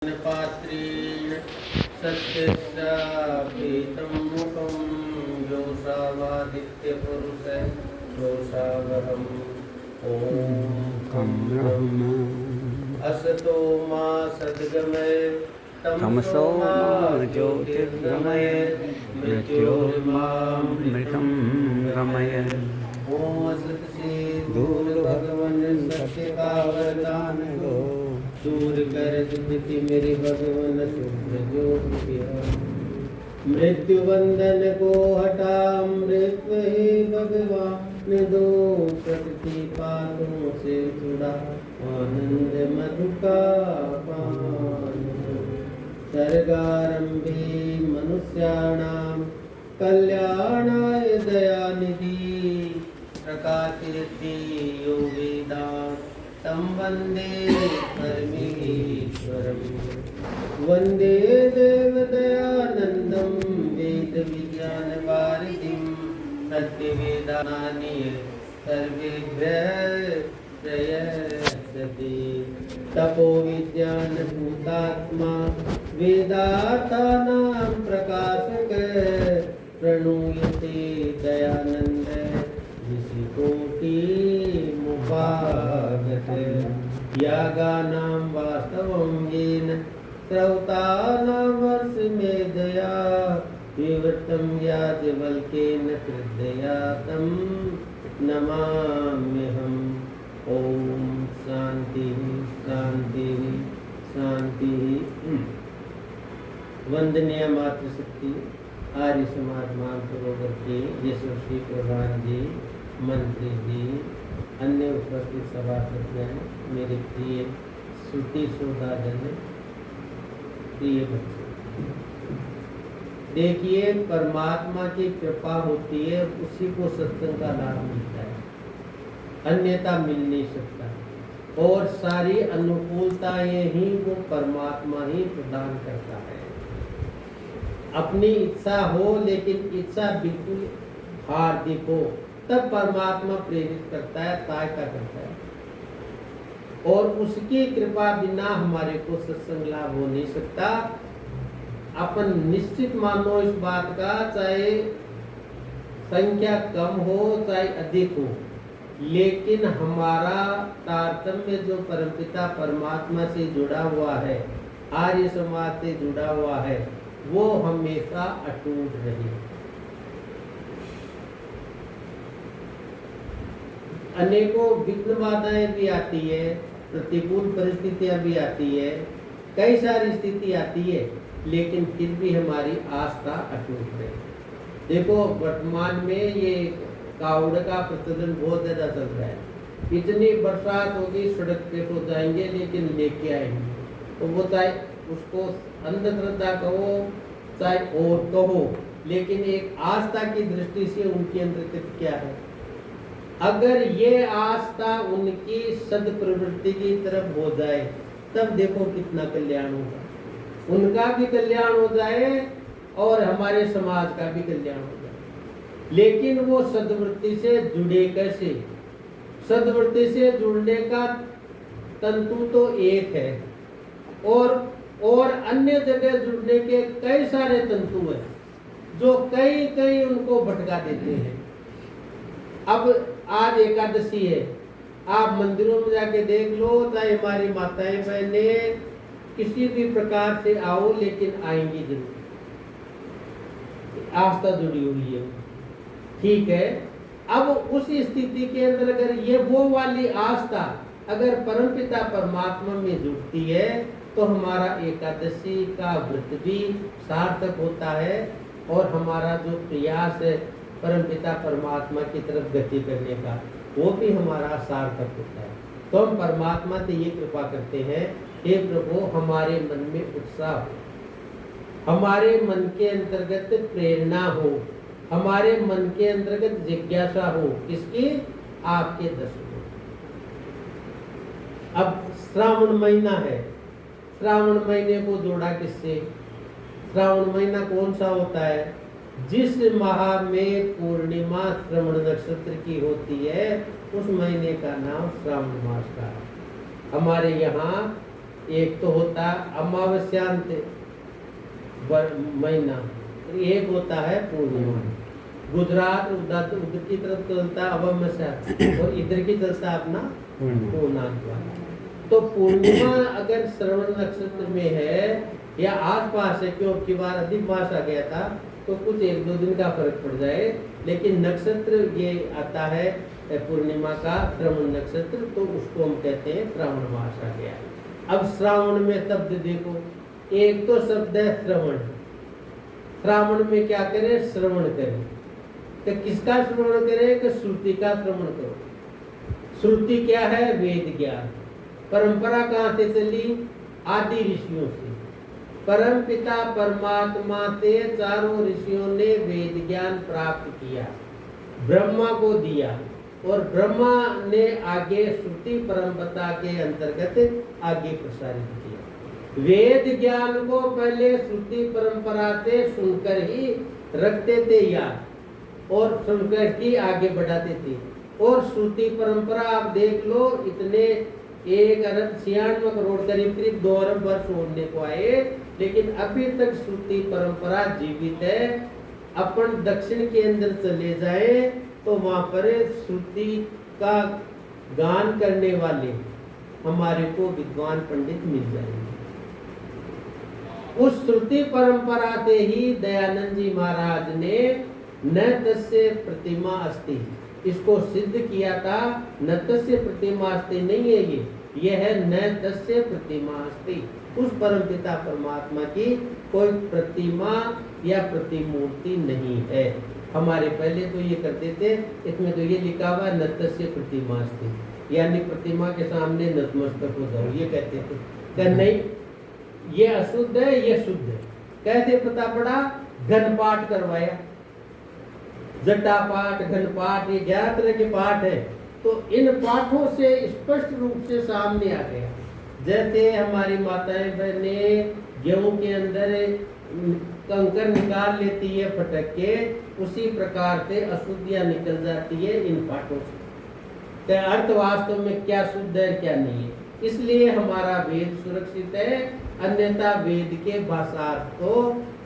पात्रेण सत्यस्यापीतं मुखं योषावादित्यपुरुष योषावहम् ॐ ब्रह्म असतो मा सद्गमय तमसो मा ज्योतिर्गमय मृत्योर्मामृतं गमय। ॐ असत् दूर भगवन सत्य का वरदान दो, दूर कर दुखी मेरे भगवन शुद्ध ज्योति। मृत्यु बंधन को हटा मृत्यु हे भगवान दो, प्रकृति पातों से छुड़ा आनंद मधु का पान। सर्गारंभे मनुष्याणां कल्याणाय दयानिधि, प्रकाशयति यो वेदान् तं वन्दे परमेश्वरम्। वन्दे देवदयानन्दं वेदविज्ञानवारिधिं, सत्यवेदानानि सर्वेभ्यः प्रयच्छति। तपोविज्ञानभूतात्मा वेदार्थानां प्रकाशक, प्रणूयते दयानन्द ऋषिकोटिमुपागत। यागानां वास्तवं येन श्रौतानां वर्षमेधया, विवृतं याज्ञवल्क्येन श्रद्धया तं नमाम्यहम्। ओम शांति शांति शांति। वंदनीय मातृशक्ति आर्य समाज मानसरोवर के यशस्वी प्रधान जी, मंत्री जी, अन्य उपस्थित सभासदगण, मेरे प्रिय श्रुति श्रोताजन, प्रिय बच्चे, देखिए परमात्मा की कृपा होती है, उसी को सत्संग का लाभ मिलता है, अन्यथा मिल नहीं सकता। और सारी अनुकूलताएं ही वो परमात्मा ही प्रदान करता है। अपनी इच्छा हो, लेकिन इच्छा बिल्कुल हार्दिक हो, तब परमात्मा प्रेरित करता है, सहायता करता है। और उसकी कृपा बिना हमारे को सत्संग लाभ हो नहीं सकता। अपन निश्चित मानो इस बात का, चाहे संख्या कम हो चाहे अधिक हो, लेकिन हमारा तारतम्य जो परमपिता परमात्मा से जुड़ा हुआ है, आर्य समाज से जुड़ा हुआ है, वो हमेशा अटूट रहे। अनेकों विघ्न बाधाएं भी आती है, प्रतिकूल परिस्थितियां भी आती है, कई सारी स्थिति आती है, लेकिन फिर भी हमारी आस्था अटूट रहे। देखो वर्तमान में ये कावड़ का प्रचलन बहुत ज्यादा चल रहा है। इतनी बरसात होगी, सड़क पे तो जाएंगे, लेकिन लेके आएंगे। तो वो चाहे उसको अंधश्रद्धा कहो चाहे और कहो, लेकिन एक आस्था की दृष्टि से उनके अंतर्गत क्या है। अगर ये आस्था उनकी सद्प्रवृत्ति की तरफ हो जाए, तब देखो कितना कल्याण होगा। उनका भी कल्याण हो जाए और हमारे समाज का भी कल्याण हो जाए। लेकिन वो सद्वृत्ति से जुड़े कैसे? सद्वृत्ति से जुड़ने का तंतु तो एक है, और अन्य जगह जुड़ने के कई सारे तंतु हैं, जो कई उनको भटका देते हैं। अब आज एकादशी है, आप मंदिरों में जाके देख लो, चाहे हमारी माताएं बहनें किसी भी प्रकार से आओ, लेकिन आएंगी जरूर, आस्था जुड़ी हुई है, ठीक है। अब उस स्थिति के अंदर अगर ये वो वाली आस्था अगर परमपिता परमात्मा में जुड़ती है, तो हमारा एकादशी का व्रत भी सार्थक होता है, और हमारा जो प्रयास है परमपिता परमात्मा की तरफ गति करने का, वो भी हमारा सार्थक होता है। तो हम परमात्मा से ये कृपा करते हैं, हे प्रभु हमारे मन में उत्साह हो, हमारे मन के अंतर्गत प्रेरणा हो, हमारे मन के अंतर्गत जिज्ञासा हो, किसकी? आपके दर्शन। अब श्रावण महीना है, श्रावण महीने को जोड़ा किससे? श्रावण महीना कौन सा होता है? जिस माह में पूर्णिमा श्रवण नक्षत्र की होती है, उस महीने का नाम श्रावण मास का है। हमारे यहाँ एक तो होता है अमावस्यांत महीना, एक होता है पूर्णिमा। गुजरात उधर की तरफ चलता है अमावस्या और इधर की चलता है अपना पूर्णांत। तो पूर्णिमा अगर श्रवण नक्षत्र में है या आसपास है, क्योंकि बार अधिक मास आ गया था तो कुछ 1-2 दिन का फर्क पड़ जाए, लेकिन नक्षत्र ये आता है पूर्णिमा का श्रवण नक्षत्र, तो उसको हम कहते हैं श्रावण मास आ गया। अब श्रावण में शब्द देखो, एक तो शब्द है श्रवण। श्रावण में क्या करें? श्रवण करें। तो किसका श्रवण करें? कि श्रुति का श्रवण करो। श्रुति क्या है? वेद ज्ञान। परंपरा कहाँ से चली? आदि ऋषियों से। परम पिता परमात्मा से चारों ऋषियों ने वेद ज्ञान प्राप्त किया, ब्रह्मा को दिया, और ब्रह्मा ने आगे श्रुति परंपरा के अंतर्गत आगे प्रसारित किया। वेद ज्ञान को पहले श्रुति परंपरा से सुनकर ही रखते थे याद, और सुनकर ही आगे बढ़ाते थे। और श्रुति परंपरा आप देख लो, इतने 1 अरब 96 करोड़ करीब 2 अरब वर्ष होने को आए, लेकिन अभी तक श्रुति परंपरा जीवित है। अपन दक्षिण के अंदर चले जाए तो वहां पर श्रुति का गान करने वाले हमारे को विद्वान पंडित मिल जाएंगे। उस श्रुति परंपरा से ही दयानंद जी महाराज ने न तस्य प्रतिमा अस्ति, इसको सिद्ध किया था। न तस्य प्रतिमा अस्ति नहीं है ये है न तस्य प्रतिमा अस्ति। उस परमपिता परमात्मा की कोई प्रतिमा या प्रतिमूर्ति नहीं है। हमारे पहले तो ये करते थे, इसमें तो ये लिखा हुआ न तस्य प्रतिमा अस्ति, यानी प्रतिमा के सामने नतमस्तक हो जाओ, ये कहते थे। क्या नहीं, ये अशुद्ध है, ये शुद्ध है। कैसे पता पड़ा? घन पाठ करवाया, जटा पाठ, घन पाठ, ये 11 तरह के पाठ है। तो इन पाठों से स्पष्ट रूप से सामने आ गया। जैसे हमारी माताएं बहनें गेहूं के अंदर कंकर निकाल लेती है फटक के, उसी प्रकार से अशुद्धियां निकल जाती है इन पाठों से। तो अर्थ वास्तव में क्या शुद्ध है क्या नहीं है, इसलिए हमारा वेद सुरक्षित है। अन्यथा वेद के भाषार्थ तो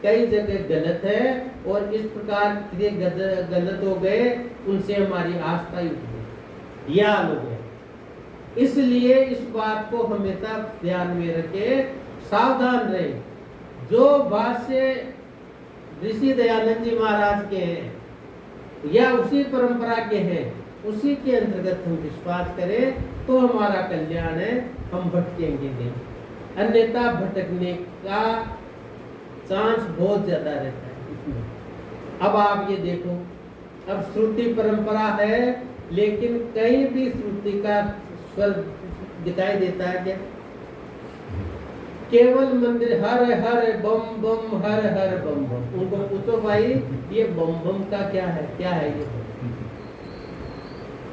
कई जगह गलत है, और इस प्रकार के गलत हो गए, उनसे हमारी आस्था ही उठ गई, या हो गया। इसलिए इस बात को हमेशा ध्यान में रखे, सावधान रहे। जो भाष्य ऋषि दयानंद जी महाराज के हैं या उसी परंपरा के हैं, उसी के अंतर्गत हम विश्वास करें तो हमारा कल्याण है, हम भटकेंगे नहीं। अन्यथा भटकने का चांस बहुत ज्यादा रहता है इसमें। अब आप ये देखो, अब श्रुति परंपरा है, लेकिन कहीं भी श्रुति का स्वर दिखाई देता है क्या? केवल मंदिर हर हर बम बम, हर हर बम बम। उनको पूछो भाई ये बम बम का क्या है, क्या है ये?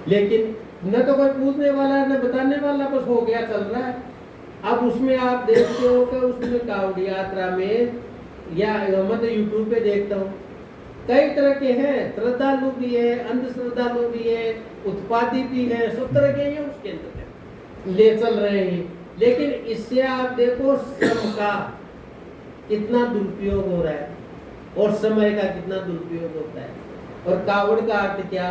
लेकिन न तो कोई पूछने वाला है न बताने वाला, बस हो गया, चल रहा है। अब उसमें आप देखते हो कि उसमें कावड़ यात्रा में, या मतलब यूट्यूब पे देखता हूँ, कई तरह के हैं, श्रद्धालु भी है, अंधश्रद्धालु भी है, उत्पादी भी है, सब तरह के हैं, उसके अंदर ले चल रहे हैं। लेकिन इससे आप देखो श्रम का कितना दुरुपयोग हो रहा है, और समय का कितना दुरुपयोग होता है। और कावड़ का अर्थ क्या?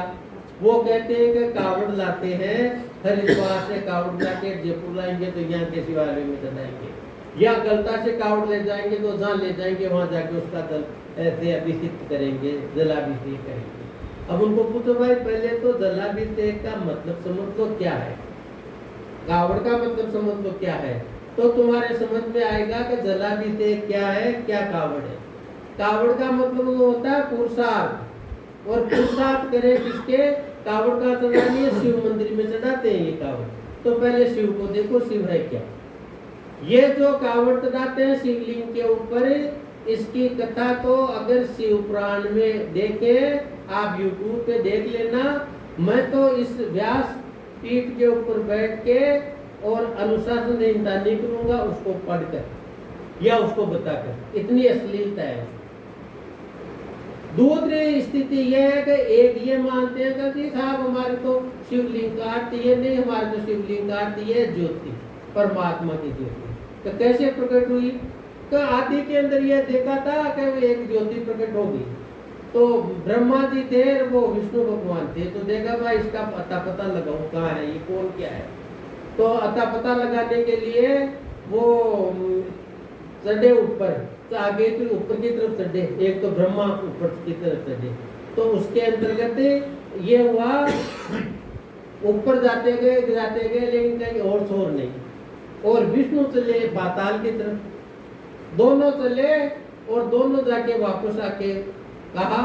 वो कहते हैं कि कावड़ लाते हैं हरिद्वार से, कावड़ लाके जयपुर लाएंगे तो यहाँ के शिवालय में चढ़ाएंगे, या गलता से कावड़ ले जाएंगे तो जहाँ ले जाएंगे वहाँ जाके उसका जल ऐसे अभिषेक करेंगे, जलाभिषेक करेंगे। अब उनको पूछो भाई पहले तो जलाभिषेक का मतलब समझ लो क्या है, कावड़ का मतलब समझ लो क्या है, तो तुम्हारे समझ में आएगा कि जलाभिषेक क्या है, क्या कावड़ है। कावड़ का मतलब वो होता है पुरुषार्थ, और पुरुषार्थ करे किसके? कावड़ का चढ़ानी है, शिव मंदिर में चढ़ाते हैं ये कावड़। तो पहले शिव को देखो, शिव है क्या? ये जो कावड़ चढ़ाते हैं शिवलिंग के ऊपर, इसकी कथा तो अगर शिव पुराण में देखे, आप यूट्यूब पे देख लेना। मैं तो इस व्यास पीठ के ऊपर बैठ के और अनुशासनहीनता नहीं करूंगा, उसको पढ़कर या उसको बताकर, इतनी अश्लीलता है। दूसरी स्थिति यह है कि एक ये मानते हैं कि साहब हमारे तो शिवलिंग का आरती है, नहीं हमारे तो शिवलिंग का आरती है ज्योति, परमात्मा की ज्योति। तो कैसे प्रकट हुई? तो आदि के अंदर यह देखा था कि वो एक ज्योति प्रकट होगी। तो ब्रह्मा जी थे, वो विष्णु भगवान थे, तो देखा भाई इसका पता लगाऊं कहाँ है, ये कौन क्या है। तो पता लगाने के लिए वो चढ़े ऊपर, तो आगे तो ऊपर की तरफ चढ़े, एक तो ब्रह्मा ऊपर की तरफ चढ़े। तो उसके अंतर्गत ये हुआ, ऊपर जाते गए लेकिन कहीं और शोर नहीं। और विष्णु चले पाताल की तरफ, दोनों चले और दोनों जाके वापस आके कहा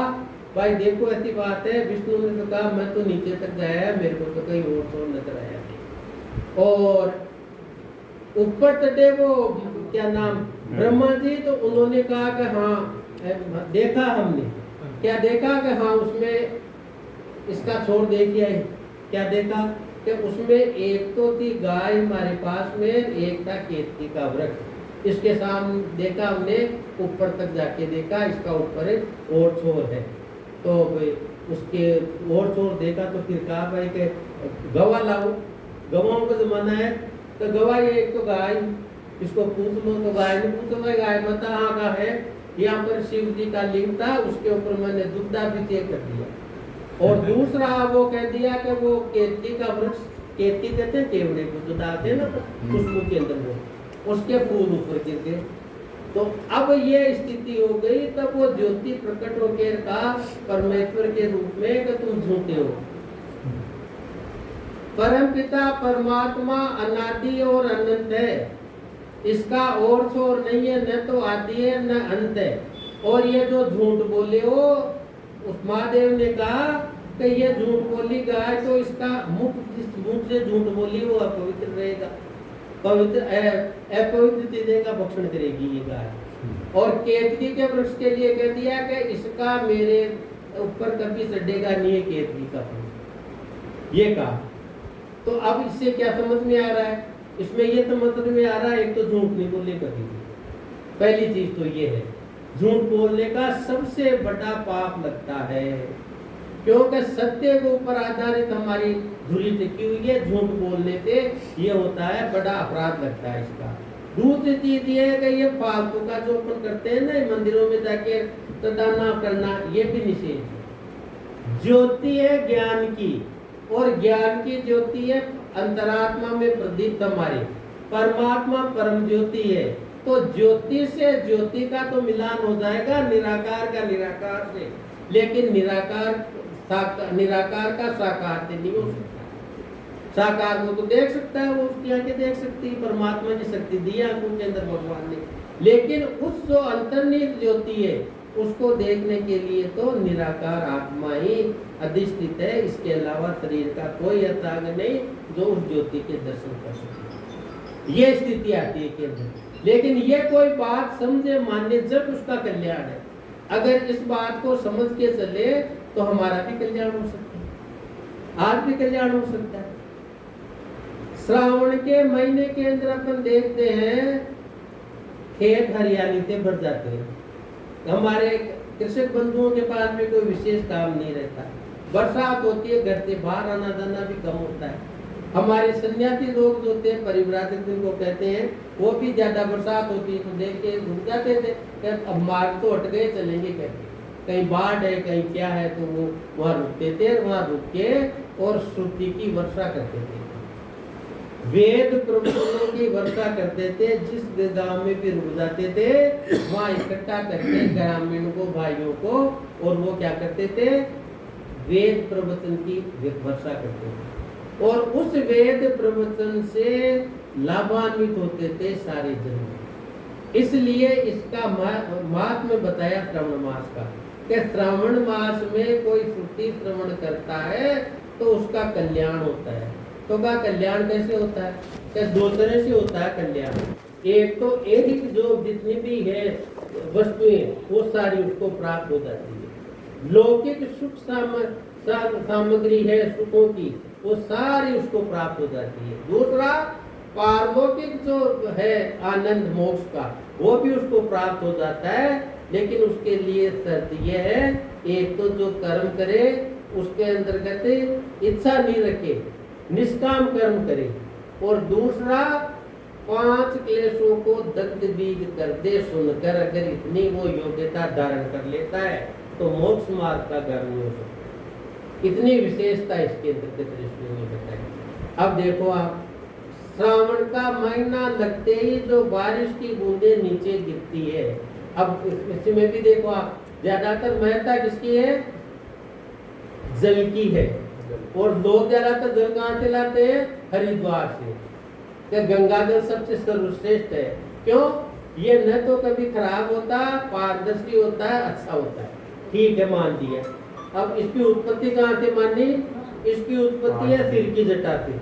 भाई देखो ऐसी बात है। विष्णु ने तो कहा मैं तो नीचे तक गया, मेरे को तो कहीं और शोर नजर आया। और ऊपर चढ़े वो क्या नाम ब्रह्मा जी, तो उन्होंने कहा कि हाँ देखा हमने। क्या देखा कि हाँ उसमें इसका छोर देखिए। क्या देखा कि उसमें एक तो थी गाय हमारे पास में, एक था केतकी का वृक्ष। इसके सामने देखा हमने, ऊपर तक जाके देखा, इसका ऊपर और छोर है। तो उसके और छोर देखा तो फिर कहा भाई के गवाह लाओ, गवाहों का जमाना है। तो गवाह एक तो गाय, इसको पूछ लो। तो गाय ने पूछो भाई गाय माता हाँ का है, यहाँ पर शिव जी का लिंग था, उसके ऊपर मैंने दुग्धाभिषेक कर दिया। और दूसरा वो कह दिया कि वो केतकी का वृक्ष, केतकी कहते हैं केवड़े को जो डालते हैं ना खुशबू के अंदर, वो उसके फूल ऊपर गिर गए। तो अब ये स्थिति हो गई। तब वो ज्योति प्रकट होकर कहा परमेश्वर के रूप में कि तुम झूठे हो। परम पिता परमात्मा अनादि और अनंत है, इसका और छोर नहीं है, न तो आदि है न अंत है। और ये जो झूठ बोले हो, उस महादेव ने कहा कि ये झूठ बोली गाय, तो इसका मुख, जिस मुख से झूठ बोली वो अपवित्र रहेगा, पवित्र अपवित्र चीजें का भक्षण करेगी ये गाय। और केतकी के वृक्ष के लिए कह दिया कि इसका मेरे ऊपर कभी चढ़ेगा नहीं केतकी का फल, ये कहा। तो अब इससे क्या समझ में आ रहा है? इसमें ये समझ में आ रहा है, एक तो झूठ नहीं बोले कभी भी, पहली चीज तो ये है। झूठ बोलने का सबसे बड़ा पाप लगता है, क्योंकि सत्य के ऊपर आधारित हमारी धुरी टिकी हुई है। झूठ बोलने पे ये होता है, बड़ा अपराध लगता है इसका। दूसरी चीज ये है कि ये फालतू का जो अपन करते हैं ना मंदिरों में जाके तदाना करना, ये भी निषेध है। ज्योति है ज्ञान की, और ज्ञान की ज्योति है अंतरात्मा में प्रदीप्त हमारी। परमात्मा परम ज्योति है, तो ज्योति से ज्योति का तो मिलान हो जाएगा, निराकार का निराकार से, लेकिन निराकार का साकार से नहीं हो सकता। साकार को तो देख सकता है, वो उसकी आंखें देख सकती है, परमात्मा की शक्ति दी आंखों के अंदर भगवान ने। लेकिन उस जो अंतर्निहित ज्योति है उसको देखने के लिए तो निराकार आत्मा ही अधिष्ठित है, इसके अलावा शरीर का कोई अंग नहीं जो उस ज्योति के दर्शन कर सके। ये स्थिति आती है के अंदर। लेकिन ये कोई बात समझे मान्य जब उसका कल्याण है। अगर इस बात को समझ के चले तो हमारा भी कल्याण हो सकता है, आज भी कल्याण हो सकता है। श्रावण के महीने के अंदर अपन देखते हैं खेत हरियाली से भर जाते हैं। हमारे कृषक बंधुओं के पास में कोई विशेष काम नहीं रहता। बरसात होती है, घर से बाहर आना जाना भी कम होता है। हमारे सन्यासी लोग जो होते हैं, परिव्राजक जिनको कहते हैं, वो भी ज्यादा बरसात होती है तो देख के रुक जाते थे, अब मार्ग तो हट गए, चलेंगे कैसे, कहीं बाढ़ है कहीं क्या है, तो वो वहाँ रुकते थे, वहाँ रुक के और श्रुति की वर्षा करते थे, वेद प्रवचनों की वर्षा करते थे। जिस गांव में भी रुक जाते थे वहाँ इकट्ठा करके ग्रामीणों को, भाइयों को, और वो क्या करते थे, वेद प्रवचन की वर्षा करते थे। और उस वेद प्रवचन से लाभान्वित होते थे सारे जन। इसलिए इसका महात्म्य बताया श्रावण मास का, कि श्रावण मास में कोई श्रुति श्रवण करता है तो उसका कल्याण होता है। तो का कल्याण कैसे होता है? कि दो तरह से होता है कल्याण। एक तो एक जो जितनी भी है वस्तुएं वो सारी उसको प्राप्त हो जाती है। लौकिक सुख सामग्री है सुखों की, वो सारी उसको प्राप्त हो जाती है। दूसरा पारलौकिक जो है आनंद मोक्ष का, वो भी उसको प्राप्त हो जाता है। लेकिन उसके लिए शर्त यह है, एक तो जो कर्म करे उसके अंतर्गत इच्छा नहीं रखे, निष्काम कर्म करे, और दूसरा 5 क्लेशों को दग्ध बीज कर दे सुनकर, अगर इतनी वो योग्यता धारण कर लेता है तो मोक्ष मार्ग का गामी हो सकता है। इतनी विशेषता इसके अंतर्गत ऋषियों ने बताई। अब देखो आप, श्रावण का महीना लगते ही जो बारिश की बूंदें नीचे गिरती है, अब इसमें भी देखो आप, ज्यादातर महत्ता किसकी है? जल की है। और लोग ज्यादातर जल कहाँ से लाते हैं? हरिद्वार से। क्या गंगा जल सबसे सर्वश्रेष्ठ है? क्यों? ये न तो कभी खराब होता, पारदर्शी होता है, अच्छा होता है। ठीक है, मान दिया। अब इसकी उत्पत्ति कहाँ से मानी? इसकी उत्पत्ति है सिर की जटा से।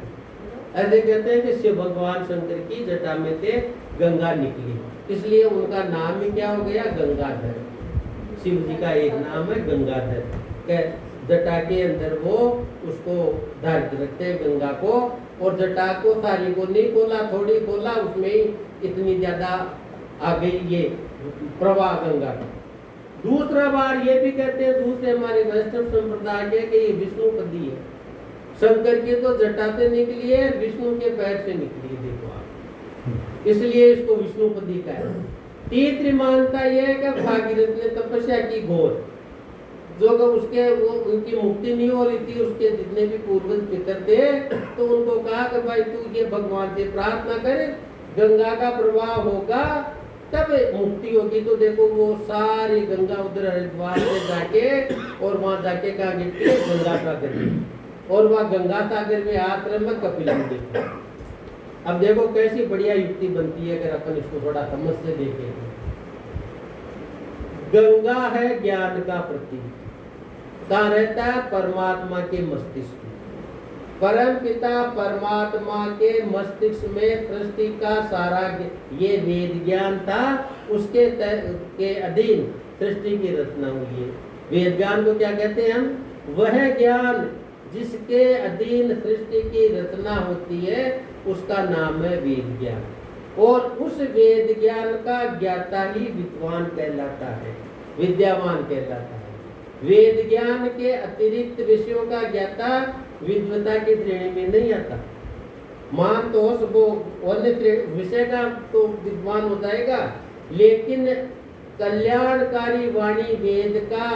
ऐसे कहते हैं कि शिव भगवान शंकर की जटा में से गंगा निकली, इसलिए उनका नाम ही क्या हो गया? गंगाधर। शिव जी का एक नाम है गंगाधर। जटा के अंदर वो उसको धारित रखते हैं गंगा को, और जटा को सारी को नहीं खोला, थोड़ी खोला, उसमें ही इतनी ज्यादा आ गई ये प्रवाह गंगा का। दूसरा बार ये भी कहते हैं दूसरे हमारे वैष्णव संप्रदाय के कि ये विष्णुपदी है। शंकर की तो जटा से निकली है, विष्णु के पैर से निकली है, देखो आप, इसलिए इसको विष्णुपदी का है। तीसरी मान्यता यह है कि भागीरथ ने तपस्या की घोर, जो उसके वो उनकी मुक्ति नहीं हो रही थी, उसके जितने भी पूर्वज पितर थे, तो उनको कहा कि भाई तू ये भगवान से प्रार्थना करे, गंगा का प्रवाह होगा तब मुक्ति होगी। तो देखो वो सारी गंगा उधर हरिद्वार से जाके और वहां जाके कहा गिरती है गंगा सागर में, और वह गंगा सागर में आश्रम में कपिलमुनि। अब देखो कैसी बढ़िया युक्ति बनती है अगर अपन इसको थोड़ा समझ से देखें। गंगा है ज्ञान का प्रतीक, कहाँ रहता है? परमात्मा के मस्तिष्क में। परम पिता परमात्मा के मस्तिष्क में सृष्टि का सारा ये वेद ज्ञान था, उसके के अधीन सृष्टि की रचना हुई है। वेद ज्ञान को क्या कहते हैं हम? वह ज्ञान जिसके अधीन सृष्टि की रचना होती है उसका नाम है वेद ज्ञान, और उस वेद ज्ञान का ज्ञाता ही विद्वान कहलाता है, विद्यावान कहलाता है। वेद ज्ञान के अतिरिक्त विषयों का ज्ञाता विद्वता की श्रेणी में नहीं आता। मान तो वो अन्य विषय का तो विद्वान हो जाएगा, लेकिन कल्याणकारी वाणी वेद का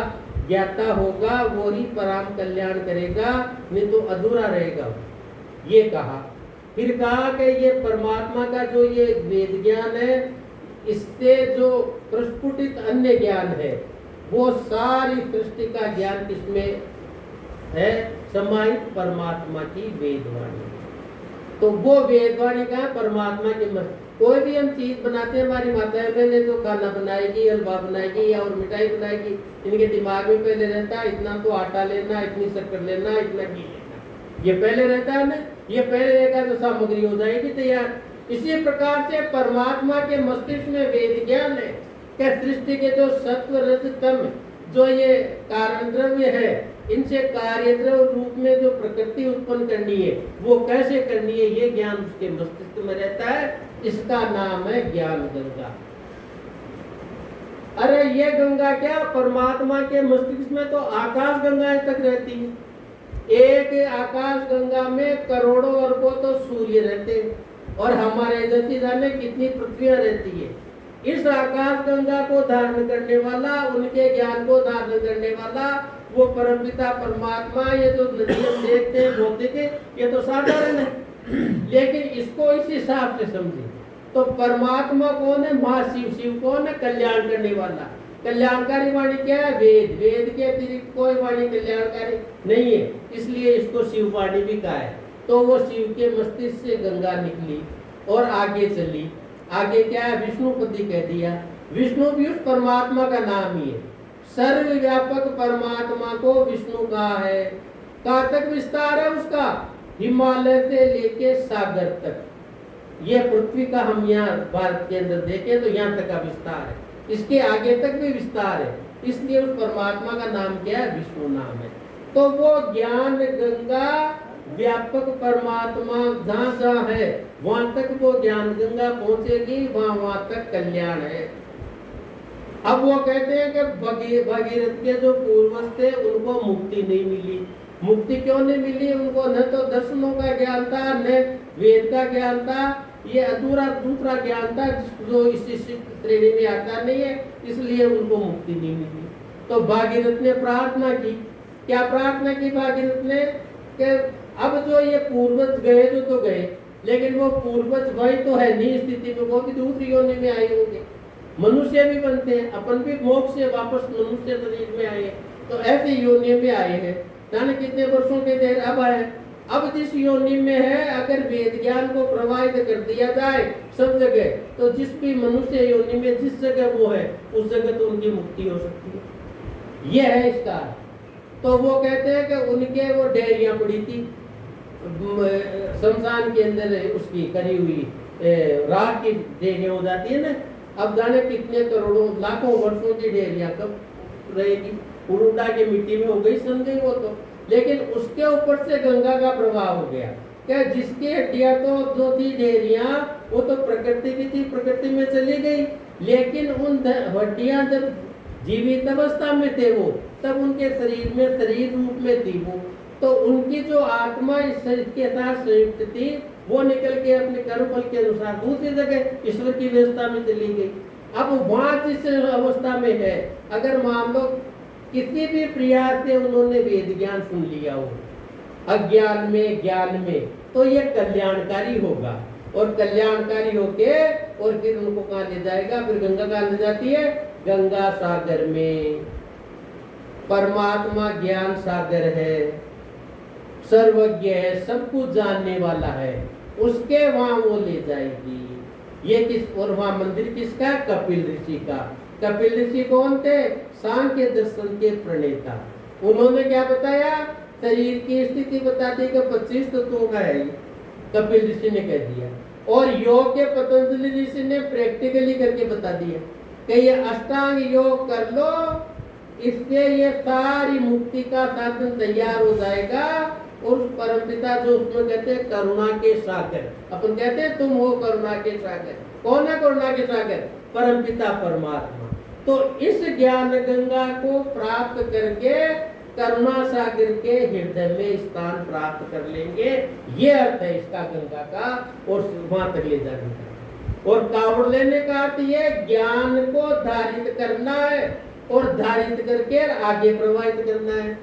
ज्ञाता होगा, वो ही परम कल्याण करेगा, नहीं तो अधूरा रहेगा। ये कहा। फिर कहा कि ये परमात्मा का जो ये वेद ज्ञान है, इससे जो प्रस्फुटित अन्य ज्ञान है, वो सारी सृष्टि का ज्ञान किसमें है? समाहित परमात्मा की वेदवाणी। तो वो वेदवाणी का परमात्मा के मन। कोई भी हम चीज बनाते हैं, हमारी माताएं पहले जो खाना बनाएगी, हलवा बनाएगी या और मिठाई बनाएगी, इनके दिमाग में पहले रहता है इतना तो आटा लेना, इतनी शक्कर लेना, इतना घी लेना, ये पहले रहता है ना। ये पहले रहेगा तो सामग्री हो जाएगी तैयार। इसी प्रकार से परमात्मा के मस्तिष्क में वेद ज्ञान है कि सृष्टि के जो सत्व रज तम जो ये कारण द्रव्य है, इनसे कार्य द्रव्य रूप में जो प्रकृति उत्पन्न करनी है वो कैसे करनी है, ये ज्ञान उसके मस्तिष्क में रहता है। इसका नाम है ज्ञान गंगा। अरे ये गंगा क्या, परमात्मा के मस्तिष्क में तो आकाश गंगाएं तक रहती है। एक आकाश गंगा में करोड़ों अरबों तो सूर्य रहते हैं, और हमारे जैसी जाने कितनी पृथ्वियां रहती है। इस आकाश गंगा को धारण करने वाला, उनके ज्ञान को धारण करने वाला वो परमपिता परमात्मा। ये जो नदी हम देखते हैं भौतिक, ये तो साधारण है, लेकिन इसको इस हिसाब से समझे तो परमात्मा कौन है? महाशिव। शिव कौन है? कल्याण करने वाला। कल्याणकारी वाणी क्या है? वेद। वेद के अतिरिक्त कोई वाणी कल्याणकारी नहीं है, इसलिए इसको शिव वाणी भी कहा है। तो वो शिव के मस्तिष्क से गंगा निकली और आगे चली। आगे क्या है? विष्णुपति कह दिया। विष्णु भी उस परमात्मा का नाम ही है। सर्वव्यापक परमात्मा को विष्णु कहा है। कहाँ तक विस्तार है उसका? हिमालय से लेके सागर तक। ये पृथ्वी का हम यहाँ भारत के अंदर देखें तो यहाँ तक का विस्तार है, इसके आगे तक भी विस्तार है। इसलिए उस परमात्मा का नाम क्या है? विष्णु नाम है। तो वो ज्ञान गंगा व्यापक परमात्मा जहाँ जहाँ है वहां तक वो ज्ञान गंगा पहुंचेगी, वहां तक कल्याण है। अब वो कहते हैं कि भागीरथ के जो पूर्वज थे उनको मुक्ति नहीं मिली। मुक्ति क्यों नहीं मिली उनको? न तो दर्शनों का ज्ञान था, न वेद का ज्ञान था, ये अधूरा दूसरा ज्ञान था जो इस श्रेणी में आता नहीं है, इसलिए उनको मुक्ति नहीं मिली। तो भागीरथ ने प्रार्थना की, क्या प्रार्थना की भागीरथ ने कि अब जो ये पूर्वज गए तो गए, लेकिन वो पूर्वज वही तो है नहीं स्थिति में, वो भी दूसरी योनि में आए होंगे। मनुष्य भी बनते हैं, अपन भी मोक्ष से वापस मनुष्य शरीर में आए, तो ऐसी योनि में आए हैं, जाने कितने वर्षों के देर अब आए। अब जिस योनि में है, अगर वेद ज्ञान को प्रवाहित कर दिया जाए सब जगह, तो जिस भी मनुष्य योनि में जिस जगह वो है उस जगह तो उनकी मुक्ति हो सकती है। ये है इसका। तो वो कहते हैं कि उनके वो डेयरियां पड़ी थी शमशान के अंदर, उसकी करी हुई राख की डेयरियां हो जाती है ना, अब जाने कितने करोड़ों लाखों वर्षों की डेयरियां कब रहेगी, उड़ूडा की मिट्टी में हो गई, सन गई वो तो। लेकिन उसके ऊपर से गंगा का प्रभाव हो गया, क्या जिसकी हड्डियां तो जो थी डेयरियां वो तो प्रकृति की थी, प्रकृति में चली गई, लेकिन उन हड्डियां जब जीवित अवस्था में थे वो, तब उनके शरीर में शरीर रूप में थी वो, तो उनकी जो आत्मा इस शरीर के साथ संयुक्त थी वो निकल के अपने कर्मफल के अनुसार दूसरी जगह ईश्वर की व्यवस्था में चली गई। अब वहां जिस अवस्था में है, अगर मान लो किसी भी प्रयास से उन्होंने वेद ज्ञान सुन लिया हो अज्ञान में ज्ञान में, तो ये कल्याणकारी होगा, और कल्याणकारी होके और फिर उनको कहाँ ले जाएगा, फिर गंगा कहाँ ले जाती है, गंगा सागर में। परमात्मा ज्ञान सागर है, सर्वज्ञ है, सब कुछ जानने वाला है, उसके वहां वो ले जाएगी। ये किस, और वहां मंदिर किसका, कपिल ऋषि का। कपिल ऋषि कौन थे, सांख्य दर्शन के प्रणेता। उन्होंने क्या बताया, शरीर की स्थिति बता दी कि 25 तत्वों का है, कपिल ऋषि ने कह दिया। और योग के पतंजलि ऋषि ने प्रैक्टिकली करके बता दिया कि ये अष्टांग योग कर लो, इससे ये सारी मुक्ति का साधन तैयार हो जाएगा। और परमपिता जो उसमें कहते हैं करुणा के सागर, अपन कहते हैं तुम हो करुणा के सागर, कौन है करुणा के सागर, परमपिता परमात्मा। तो इस ज्ञान गंगा को प्राप्त करके करुणा सागर के हृदय में स्थान प्राप्त कर लेंगे, ये अर्थ है इसका गंगा का, और वहां तक ले जाने का। और कावड़ लेने का अर्थ ये ज्ञान को धारित करना है, और धारित करके आगे प्रवाहित करना है,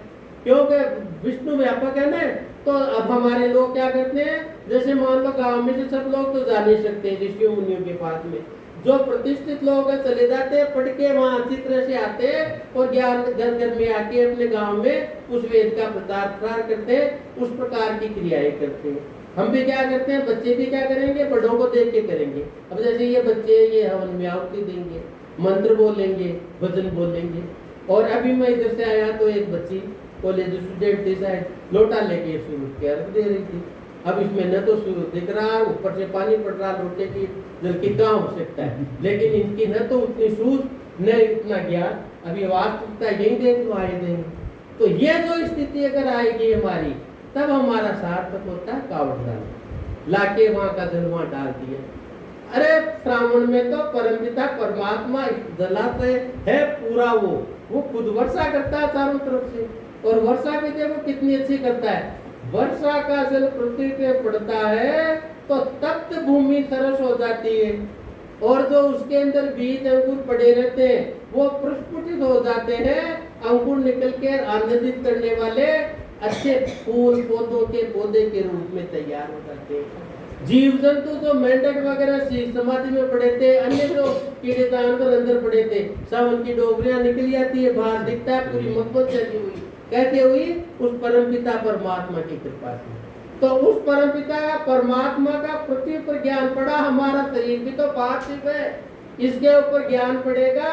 क्योंकि विष्णु व्यापक है ना। तो अब हमारे लोग क्या करते हैं, जैसे मान लो गांव में से सब लोग तो जा नहीं सकते ऋषियों मुनियों के पास में, जो प्रतिष्ठित लोग चले जाते हैं, पढ़ के वहां अच्छी तरह से आते हैं, और ज्ञान घर घर में आके अपने गांव में उस वेद का प्रचार प्रसार करते हैं, उस प्रकार की क्रियाएं करते हैं। हम भी क्या करते हैं, बच्चे भी क्या करेंगे, बड़ों को देख के करेंगे। अब जैसे ये बच्चे ये हवन में आहुति देंगे, मंत्र बोलेंगे, भजन बोलेंगे। और अभी मैं इधर से आया तो एक बच्ची कॉलेज स्टूडेंट थी, शायद लोटा लेके सूरज के अर्घ दे रही थी। अब इसमें न तो सूरज दिख रहा, ऊपर से पानी पड़ रहा, लोटे की जल की कहाँ हो सकता है, लेकिन इनकी न तो उतनी सूझ न इतना ज्ञान, अभी वास्तविकता यही देख तो आए देंगे। तो ये जो स्थिति अगर आएगी हमारी, तब हमारा सार्थक होता है कावड़ डाल लाके वहां का जल वहां डाल दिया। अरे श्रावण में तो परमपिता परमात्मा जलाशय है पूरा, वो खुद वर्षा करता है चारों तरफ से, और वर्षा भी देखो कितनी अच्छी करता है। वर्षा का जल पृथ्वी पे पड़ता है तो तप्त भूमि सरस हो जाती है, और जो उसके अंदर बीज अंकुर पड़े रहते हैं वो प्रस्फुटित हो जाते हैं, अंकुर निकल के आनंदित करने वाले अच्छे फूल पौधों के पौधे के रूप में तैयार हो जाते हैं। जीव जंतु जो मेंढक वगैरह समाधि में पड़े थे, अन्य जो कीड़े जानवर अंदर पड़े थे, सब उनकी डोगरियां निकली आती है, बाहर दिखता है पूरी मकबत चली हुई, कैसे हुई, उस परमपिता परमात्मा की कृपा से। तो उस परमपिता परमात्मा का पृथ्वी पर ज्ञान पड़ा, हमारा शरीर भी तो पार्थिव है, इसके ऊपर ज्ञान पड़ेगा,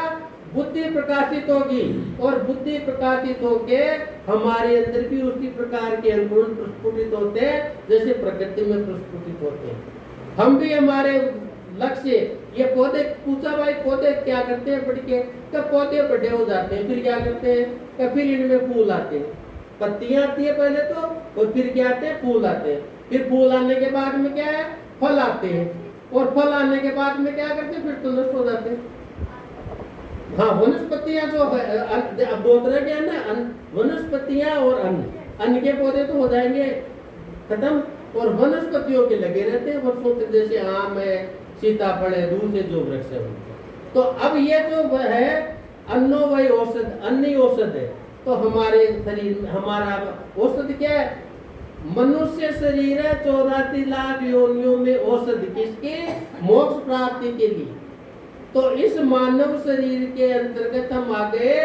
बुद्धि प्रकाशित होगी, और बुद्धि प्रकाशित होके हमारे अंदर भी उसी प्रकार के अंकुरण प्रस्फुटित होते हैं जैसे प्रकृति में प्रस्फुटित होते हैं। हम भी हमारे लक्ष्य, ये पौधे पूछा भाई पौधे क्या करते हैं पढ़ के, कब पौधे बड़े हो जाते हैं, फिर क्या करते हैं, कब फिर इनमें फूल आते हैं, पत्तियां आती है पहले तो, और फिर क्या आते हैं, फूल आते हैं, फिर फूल आने के बाद में क्या है, फल आते हैं, और फल आने के बाद में क्या करते हैं, फिर तो नष्ट हो जाते हैं। हाँ, वनस्पतियां जो अब दो तरह के हैं ना, वनस्पतियां और अन्न, अन्न के पौधे तो हो जाएंगे खत्म, और वनस्पतियों के लगे रहते हैं वर्षों तक, जैसे आम है, सीताफल है, दूसरे जो वृक्ष है उनके। तो अब ये जो है अन्नो वही औषध, अन्न ही औषध है। तो हमारे शरीर में हमारा औषध क्या है? मनुष्य शरीर है 84 लाख योनियों में औषध किसके? मोक्ष प्राप्ति के लिए। तो इस मानव शरीर के अंतर्गत हम आ गए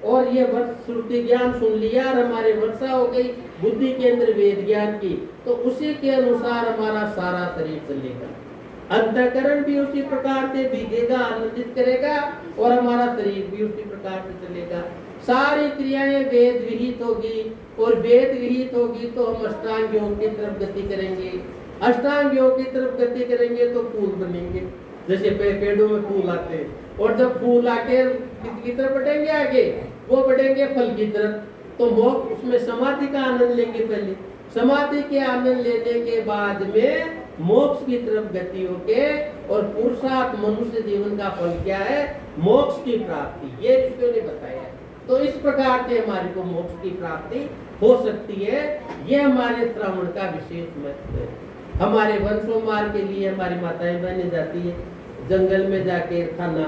और ये श्रुति ज्ञान सुन लिया और हमारे वर्षा हो गई बुद्धि के अंदर वेद ज्ञान की, तो उसी के अनुसार हमारा सारा शरीर चलेगा। अंतःकरण भी उसी प्रकार से भीगेगा, आनंदित करेगा और हमारा शरीर भी उसी प्रकार से चलेगा। सारी क्रियाएं वेद विहित होगी और वेद विहित होगी तो हम अष्टांग योग की तरफ गति करेंगे। अष्टांग योग की तरफ गति करेंगे तो फूल बनेंगे, जैसे पेड़ों में फूल आते हैं, और जब फूल आके किसकी तरफ बढ़ेंगे आगे? वो बढ़ेंगे फल की तरफ। तो मोक्ष उसमें समाधि का आनंद लेंगे पहले, समाधि के आनंद लेने के बाद में मोक्ष की तरफ गति होके, और पुरुषार्थ मनुष्य जीवन का फल क्या है? मोक्ष की प्राप्ति। ये ऋषियों ने बताया है। तो इस प्रकार से हमारी को मोक्ष की प्राप्ति हो सकती है। ये हमारे श्रावण का विशेष महत्व है। हमारे वंशोमार के लिए हमारी माताएं बहनें जाती है, जंगल में जाके खाना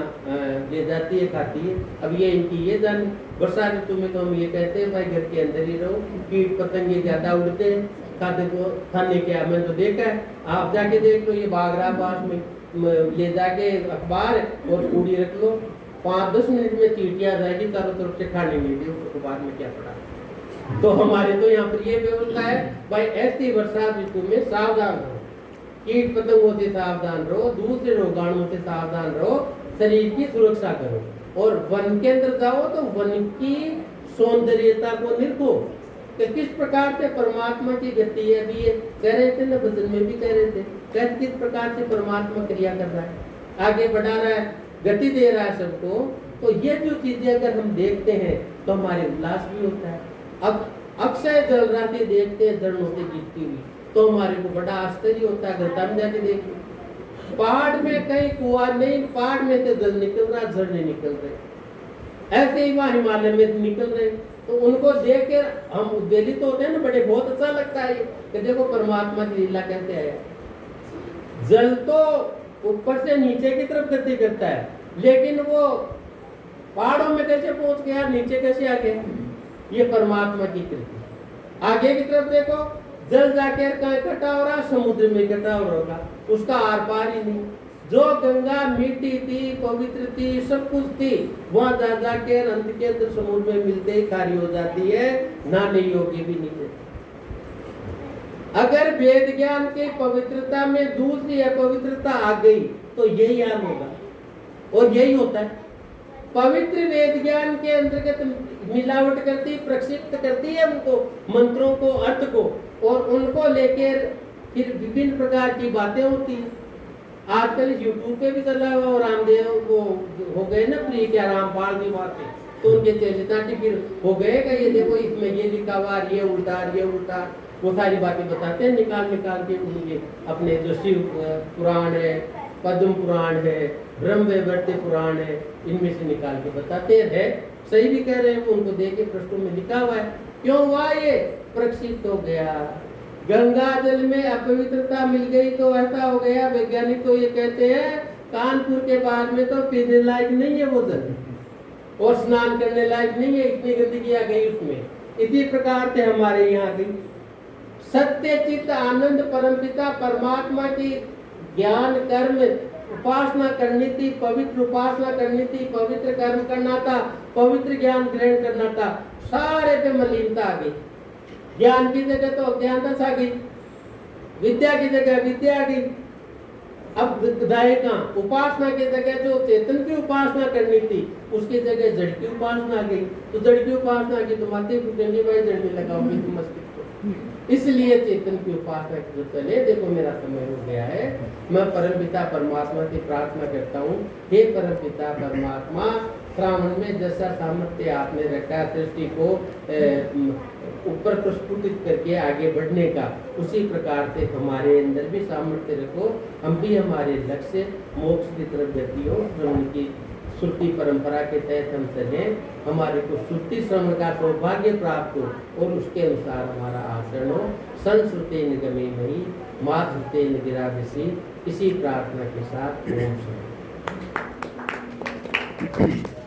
ले जाती है, खाती है। अब ये इनकी ये जान, बरसात ऋतु में तो हम ये कहते हैं भाई घर के अंदर ही रहो, कीट पतंगे ज्यादा उड़ते हैं, खाते को खाने के। मैंने तो देखा है, आप जाके देख लो, ये बागरा पास में ले जाके अखबार और पूड़ी रख लो, 5-10 मिनट में चींटियां जाएगी चारों तरफ से खाने मिलेगी, उसको बाद में क्या पड़ा। तो हमारे तो यहाँ पर ये व्यवस्था है भाई, ऐसी बरसात ऋतु में सावधान रहो, कीट पतंगों से सावधान रहो, दूसरे रोगाणुओं से सावधान रहो, शरीर की सुरक्षा करो। और वन के अंदर जाओ तो वन की सौंदर्यता को निरखो कि किस प्रकार से परमात्मा की गति है। अभी ये कह रहे थे ना, भजन में भी कह रहे थे, कैसे किस प्रकार से परमात्मा क्रिया कर रहा है, आगे बढ़ा रहा है, गति दे रहा है सबको। तो ये जो चीजें अगर हम देखते हैं तो हमारे उल्लास भी होता है। अब अक्षय जल राशि देखते हैं जड़ होते गिरती हुई, तो हमारे को बड़ा आश्चर्य होता है। घरता में जाके देखिए, पहाड़ में कहीं कुआं नहीं, पहाड़ में से जल निकल रहा, झरने निकल रहे, ऐसे ही वहाँ हिमालय में निकल रहे। तो उनको देख के हम उद्वेलित होते हैं ना, बड़े बहुत अच्छा लगता है कि देखो परमात्मा की लीला कैसे आया। जल तो ऊपर से नीचे की तरफ गति करता है, लेकिन वो पहाड़ों में कैसे पहुंच गया, नीचे कैसे आ गया? ये परमात्मा की कृपा। आगे की तरफ देखो, जल जाकर कहाँ इकट्ठा हो रहा? समुद्र में इकट्ठा हो रहा, उसका आर पार ही नहीं। जो गंगा मीठी थी, पवित्र थी, सब कुछ थी, वहां जा जाकर अंत के अंदर समुद्र में मिलते ही खारी हो जाती है, नहाने योग्य भी नहीं है। अगर वेद ज्ञान के पवित्रता में दूसरी अपवित्रता आ गई तो यही हाल होगा, और यही होता है। पवित्र वेद ज्ञान के अंतर्गत मिलावट करती, प्रक्षिप्त करती है उनको, मंत्रों को, अर्थ को, और उनको लेकर फिर विभिन्न प्रकार की बातें होती हैं। आजकल यूट्यूब पे भी चला हुआ, और रामदेव वो हो गए ना प्रिय, क्या रामपाल की बातें, तो उनके चेताटी फिर हो गए कि ये देखो इसमें ये लिखा हुआ, ये उल्टा, वो सारी बातें बताते हैं निकाल के उनके अपने जो शिव पुराण है, पद्म पुराण है, ब्रह्म वैवर्त पुराण है, इनमें से निकाल के बताते हैं। सही भी कह रहे हैं, उनको देख के पृष्ठों में लिखा हुआ है। क्यों हुआ? ये प्रक्षिप्त हो गया, गंगा जल में अपवित्रता मिल गई तो ऐसा हो गया। वैज्ञानिक तो ये कहते हैं कानपुर के बाहर में तो पीने लायक नहीं है वो जल, और स्नान करने लायक नहीं है, इतनी गंदगी आ गई उसमें। इसी प्रकार से हमारे यहाँ गई सत्य चित्त आनंद परमपिता परमात्मा की ज्ञान कर्म उपासना करनी थी, पवित्र उपासना करनी थी, पवित्र कर्म करना था, पवित्र ज्ञान ग्रहण करना था, सारे पे मलिनता आ गई। ज्ञान की जगह तो अज्ञानता आ गई, विद्या की जगह विद्या आ गई। अब दायिका उपासना की जगह जो चेतन की उपासना करनी थी, उसकी जगह जड़ की उपासना आ गई। तो जड़ की उपासना की तो माते फूटेंगे भाई, जड़ में लगाओगे तुम मस्तिष्क को। इसलिए चेतन की उपासना जो चले। देखो मेरा समय हो गया है, मैं परमपिता परमात्मा की प्रार्थना करता हूँ, हे परमपिता परमात्मा, श्रावण में जैसा सामर्थ्य आपने रखा सृष्टि को ऊपर प्रस्फुटित करके आगे बढ़ने का, उसी प्रकार से हमारे अंदर भी सामर्थ्य रखो, हम भी हमारे लक्ष्य मोक्ष की तरफ गति हो, श्रवण की श्रुति परंपरा के तहत हम चलें, हमारे को श्रुति श्रवण का सौभाग्य प्राप्त हो और उसके अनुसार हमारा आचरण हो। संस्कृति निगमे मई मातृते निगिराविसी, इसी प्रार्थना के साथ ओम शांति।